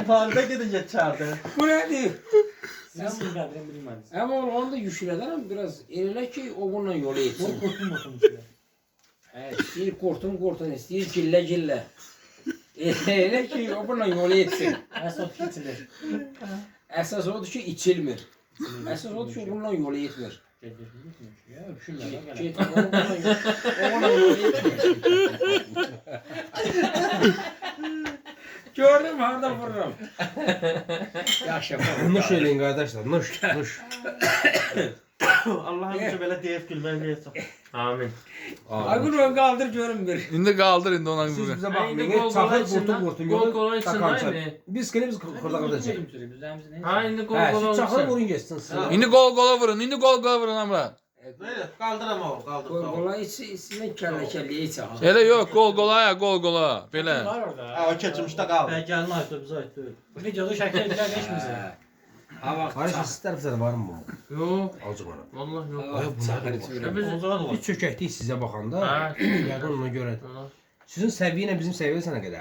Farda gidince çağırdı. Bu nedir? Sizin qədrini bilmədiniz. Ama onu da yüşüreden biraz elə ki o bununla yola yetsin. Korktum içində. İstəyir qorxun, istəyir gillə. Elə ki o bununla yola yetsin. Əsas içilir. Əsas odur ki içilmir. Əsas odur ki bununla yola yetmir. Ya öpüşürlər də gələ. Get, o bununla yola yetmir. Gördüm harda vururum. Yaşa. Nuş eləyin qardaşlar, nuş. Allah'ım bize belə deyib gülmək versin. Amin. Aygün kaldır görün bir. İndi qaldır indi ona Siz görə. bizə Aynen, baxmayın, gol çaxır içindən, qurtun gol qola içindən takançar. ne? Biz klimiz xırda qıracaq. Ha indi gol Hə, gol siz çaxır olsun. vurun geçsin siz. İndi qol qola vurun, indi qol qola vurun Amra. Qaldırama o, qaldır. Kolay içinden kelle içi. Elə yox, qol qola ya, qol qola. Belə. Ha, o keçmişdə qaldı. Ben gelin ayıp bize ait değil. Bu videoda şəkil geçmeyecek. Barış siz tərəfdə var mı bu? Yok. Azıq var. Vallahi yok. Ay bu nə? Biz Biz çökəkdik sizə baxanda. Ha. Yəqin ona görə. Sizin səviyyə ilə bizim səviyyə sənə qədərdir.